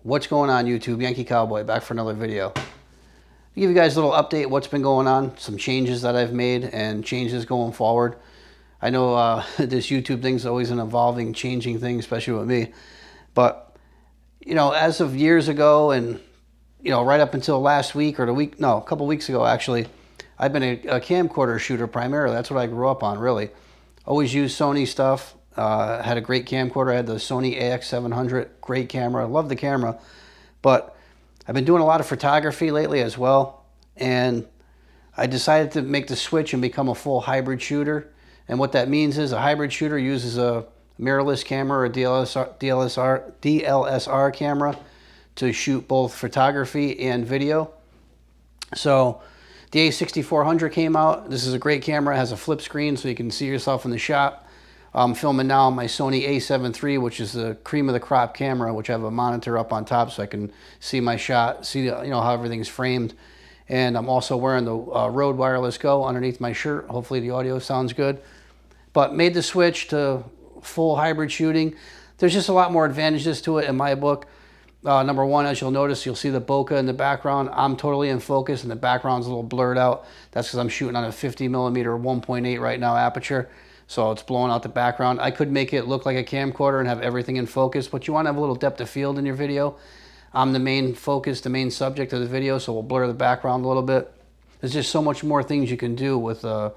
What's going on, YouTube? Yankee Cowboy back for another video. I'll give you guys a little update what's been going on, some changes that I've made and changes going forward. I know this YouTube thing's always an evolving, changing thing, especially with me. But, you know, as of years ago and, you know, right up until last week or a couple weeks ago, actually, I've been a camcorder shooter primarily. That's what I grew up on, really. Always used Sony stuff. Had a great camcorder. I had the Sony A6400, great camera. Love the camera. But I've been doing a lot of photography lately as well. And I decided to make the switch and become a full hybrid shooter. And what that means is a hybrid shooter uses a mirrorless camera or a DLSR camera to shoot both photography and video. So the A6400 came out. This is a great camera. It has a flip screen so you can see yourself in the shot. I'm filming now on my Sony A7 III, which is the cream of the crop camera, which I have a monitor up on top so I can see my shot, see how everything's framed. And I'm also wearing the Rode Wireless Go underneath my shirt. Hopefully the audio sounds good. But made the switch to full hybrid shooting. There's just a lot more advantages to it in my book. Number one, as you'll notice, you'll see the bokeh in the background. I'm totally in focus and the background's a little blurred out. That's because I'm shooting on a 50mm 1.8 right now aperture. So it's blowing out the background. I could make it look like a camcorder and have everything in focus, but you want to have a little depth of field in your video. I'm the main focus, the main subject of the video, so we'll blur the background a little bit. There's just so much more things you can do with a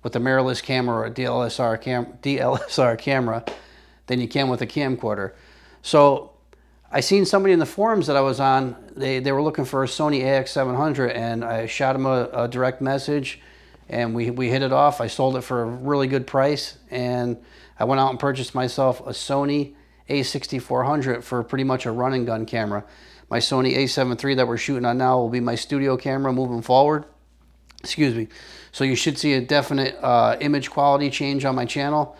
mirrorless camera or a DLSR camera than you can with a camcorder. So I seen somebody in the forums that I was on, they were looking for a Sony A6400, and I shot them a direct message. And we hit it off. I sold it for a really good price, and I went out and purchased myself a Sony A6400 for pretty much a run and gun camera. My Sony A7 III that we're shooting on now will be my studio camera moving forward. Excuse me. So you should see a definite image quality change on my channel.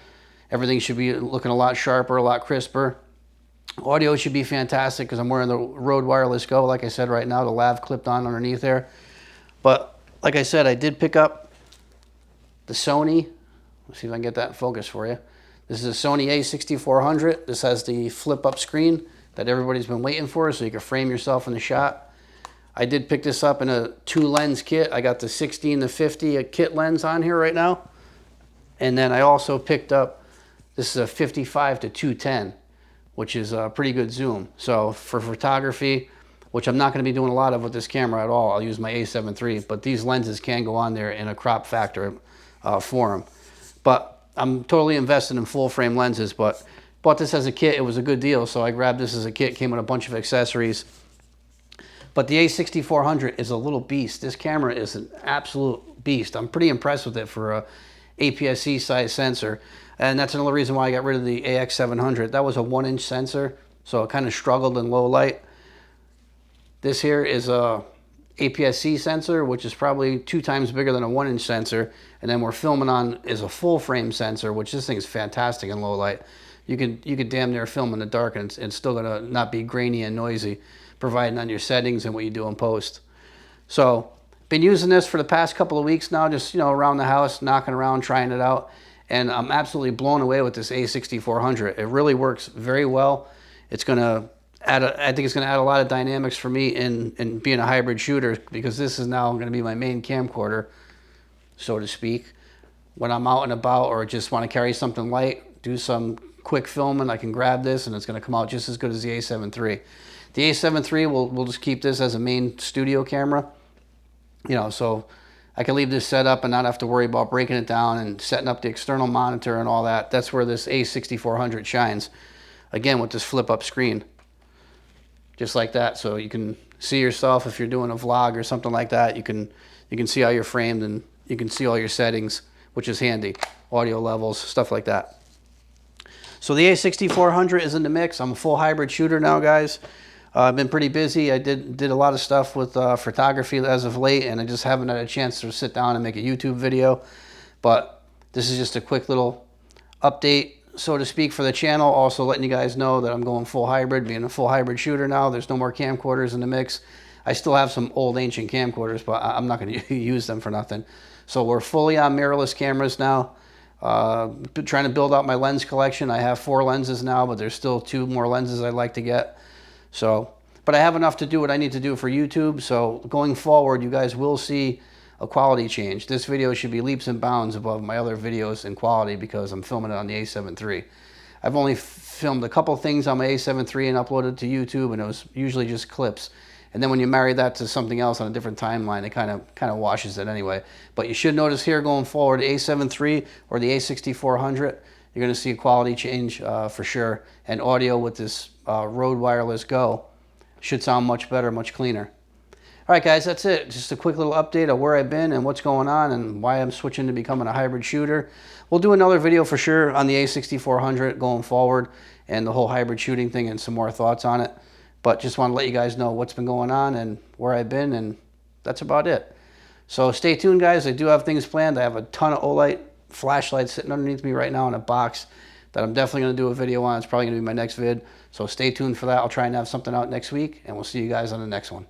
Everything should be looking a lot sharper, a lot crisper. Audio should be fantastic because I'm wearing the Rode Wireless Go, like I said right now, the lav clipped on underneath there. But like I said, I did pick up the Sony, let's see if I can get that in focus for you. This is a Sony A6400. This has the flip up screen that everybody's been waiting for so you can frame yourself in the shot. I did pick this up in a 2-lens kit. I got the 16-50 kit lens on here right now. And then I also picked up, this is a 55-210, which is a pretty good zoom. So for photography, which I'm not going to be doing a lot of with this camera at all, I'll use my A7 III, but these lenses can go on there in a crop factor for them. But I'm totally invested in full frame lenses, but bought this as a kit. It was a good deal, so I grabbed this as a kit. Came with a bunch of accessories. But the A6400 is a little beast. This camera is an absolute beast. I'm pretty impressed with it for a APS-C size sensor, and that's another reason why I got rid of the AX700. That was a 1-inch sensor, so it kind of struggled in low light. This here is a APS-C sensor, which is probably 2 times bigger than a 1-inch sensor, and then we're filming on is a full frame sensor, which this thing is fantastic in low light. You could damn near film in the dark and it's still gonna not be grainy and noisy, providing on your settings and what you do in post. So been using this for the past couple of weeks now, just around the house, knocking around, trying it out, and I'm absolutely blown away with this A6400. It really works very well. It's gonna I think it's going to add a lot of dynamics for me in being a hybrid shooter, because this is now going to be my main camcorder, so to speak. When I'm out and about or just want to carry something light, do some quick filming, I can grab this and it's going to come out just as good as the A7 III. The A7 III, we'll just keep this as a main studio camera, so I can leave this set up and not have to worry about breaking it down and setting up the external monitor and all that. That's where this A6400 shines, again with this flip up screen. Just like that, so you can see yourself if you're doing a vlog or something like that. You can see how you're framed and you can see all your settings, which is handy. Audio levels, stuff like that. So the A6400 is in the mix. I'm a full hybrid shooter now, guys. I've been pretty busy. I did a lot of stuff with photography as of late, and I just haven't had a chance to sit down and make a YouTube video. But this is just a quick little update, so to speak, for the channel. Also letting you guys know that I'm going full hybrid, being a full hybrid shooter now. There's no more camcorders in the mix. I still have some old ancient camcorders, but I'm not going to use them for nothing. So we're fully on mirrorless cameras now. Trying to build out my lens collection. I have 4 lenses now, but there's still 2 more lenses I'd like to get. So But I have enough to do what I need to do for YouTube, so going forward, you guys will see a quality change. This video should be leaps and bounds above my other videos in quality because I'm filming it on the A7 III. I've only filmed a couple things on my A7 III and uploaded to YouTube, and it was usually just clips. And then when you marry that to something else on a different timeline, it kind of washes it anyway. But you should notice here going forward, A7 III or the A6400, you're going to see a quality change for sure. And audio with this Rode Wireless Go should sound much better, much cleaner. All right, guys, that's it. Just a quick little update of where I've been and what's going on and why I'm switching to becoming a hybrid shooter. We'll do another video for sure on the A6400 going forward and the whole hybrid shooting thing and some more thoughts on it. But just want to let you guys know what's been going on and where I've been, and that's about it. So stay tuned, guys. I do have things planned. I have a ton of Olight flashlights sitting underneath me right now in a box that I'm definitely going to do a video on. It's probably going to be my next vid. So stay tuned for that. I'll try and have something out next week, and we'll see you guys on the next one.